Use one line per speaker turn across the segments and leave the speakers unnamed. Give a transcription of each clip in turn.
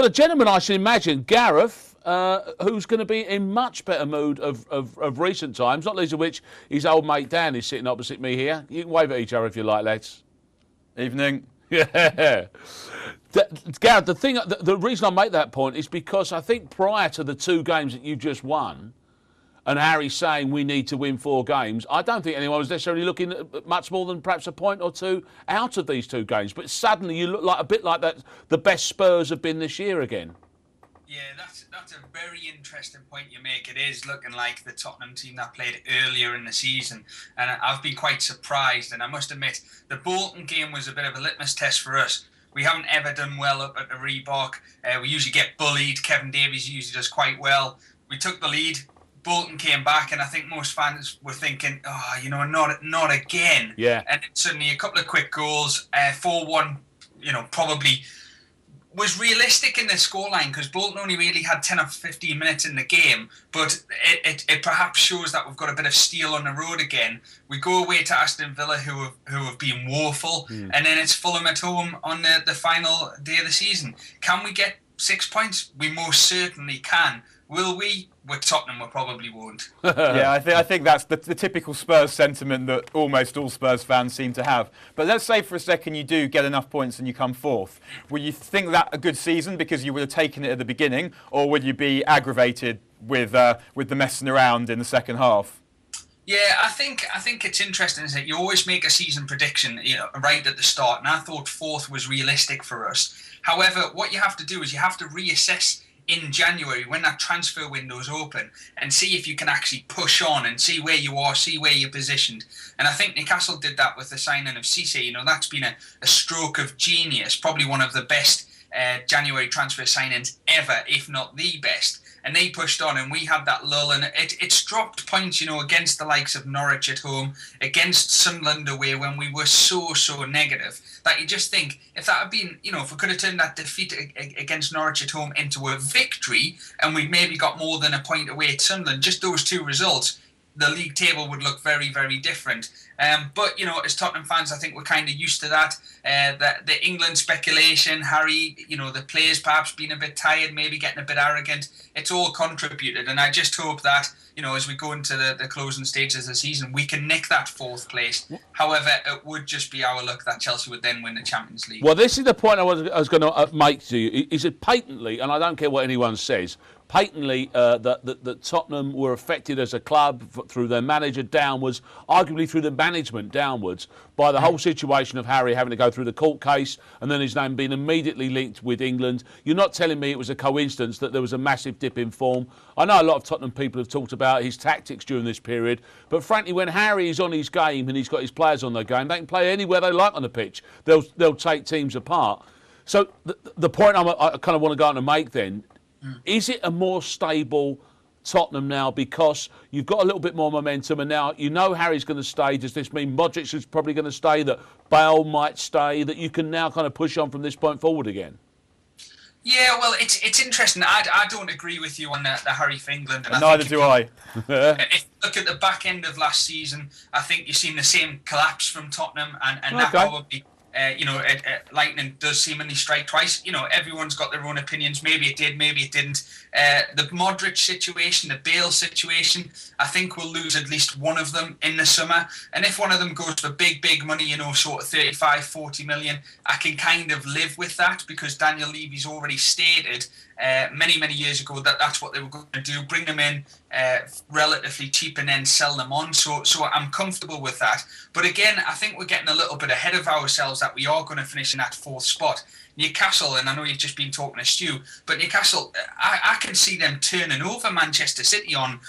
Well, a gentleman, I should imagine, Gareth, who's going to be in much better mood of recent times, not least of which his old mate Dan is sitting opposite me here. You can wave at each other if you like, lads.
Evening.
Yeah. Gareth, the reason I make that point is because I think prior to the 2 games that you just won, and Harry saying we need to win 4 games, I don't think anyone was necessarily looking at much more than perhaps a point or 2 out of these 2 games. But suddenly you look like a bit like that. The best Spurs have been this year again.
Yeah, that's a very interesting point you make. It is looking like the Tottenham team that played earlier in the season, and I've been quite surprised. And I must admit, the Bolton game was a bit of a litmus test for us. We haven't ever done well up at the Reebok. We usually get bullied. Kevin Davies usually does quite well. We took the lead. Bolton came back, and I think most fans were thinking, not again.
Yeah.
And suddenly a couple of quick goals, 4-1, probably was realistic in the scoreline because Bolton only really had 10 or 15 minutes in the game, but it perhaps shows that we've got a bit of steel on the road again. We go away to Aston Villa, who have been woeful, and then it's Fulham at home on the final day of the season. Can we get 6 points? We most certainly can. Will we? With Tottenham, we probably won't.
Yeah, I think that's the typical Spurs sentiment that almost all Spurs fans seem to have. But let's say for a second you do get enough points and you come 4th. Will you think that a good season because you would have taken it at the beginning, or would you be aggravated with the messing around in the second half?
Yeah, I think it's interesting, isn't it? You always make a season prediction, right at the start, and I thought 4th was realistic for us. However, what you have to do is you have to reassess in January when that transfer window is open and see if you can actually push on and see where you are, see where you're positioned. And I think Newcastle did that with the signing of Cisse. That's been a stroke of genius, probably one of the best January transfer signings ever, if not the best. And they pushed on, and we had that lull, and it's dropped points, against the likes of Norwich at home, against Sunderland away when we were so negative, that you just think, if that had been, if we could have turned that defeat against Norwich at home into a victory, and we'd maybe got more than a point away at Sunderland, just those 2 results, the league table would look very, very different. But, as Tottenham fans, I think we're kind of used to that. The England speculation, Harry, the players perhaps being a bit tired, maybe getting a bit arrogant, it's all contributed. And I just hope that, as we go into the closing stages of the season, we can nick that 4th place. However, it would just be our luck that Chelsea would then win the Champions League.
Well, this is the point I was going to make to you. Is it patently, and I don't care what anyone says, patently that Tottenham were affected as a club through their manager downwards, arguably through the management downwards, by the whole situation of Harry having to go through the court case and then his name being immediately linked with England. You're not telling me it was a coincidence that there was a massive dip in form. I know a lot of Tottenham people have talked about his tactics during this period, but frankly, when Harry is on his game and he's got his players on their game, they can play anywhere they like on the pitch. They'll take teams apart. So the point I kind of want to go on and make then, is it a more stable Tottenham now because you've got a little bit more momentum and now Harry's going to stay? Does this mean Modric is probably going to stay, that Bale might stay, that you can now kind of push on from this point forward again?
Yeah, well, it's interesting. I don't agree with you on the Harry for England. And
neither do I.
If you look at the back end of last season, I think you've seen the same collapse from Tottenham, and that probably... lightning does seemingly strike twice. Everyone's got their own opinions. Maybe it did, maybe it didn't. The Modric situation, the Bale situation, I think we'll lose at least one of them in the summer. And if one of them goes for big money, sort of 35, 40 million, I can kind of live with that because Daniel Levy's already stated many years ago that that's what they were going to do, bring them in relatively cheap and then sell them on. So I'm comfortable with that. But again, I think we're getting a little bit ahead of ourselves that we are going to finish in that 4th spot. Newcastle, and I know you've just been talking to Stu, but Newcastle, I can see them turning over Manchester City on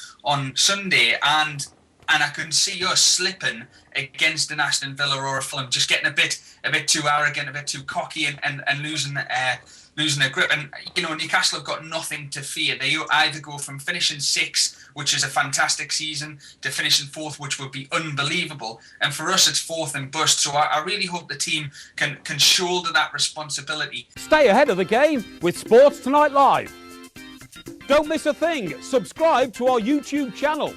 Sunday, and I can see us slipping against an Aston Villa or a Fulham, just getting a bit too arrogant, a bit too cocky, and losing their grip. And Newcastle have got nothing to fear. They either go from finishing 6th, which is a fantastic season, to finishing 4th, which would be unbelievable. And for us, it's 4th and bust. So I really hope the team can shoulder that responsibility.
Stay ahead of the game with Sports Tonight Live. Don't miss a thing. Subscribe to our YouTube channel.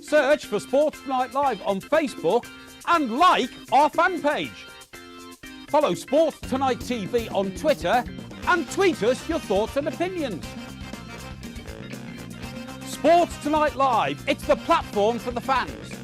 Search for Sports Tonight Live on Facebook and like our fan page. Follow Sports Tonight TV on Twitter and tweet us your thoughts and opinions. Sports Tonight Live, it's the platform for the fans.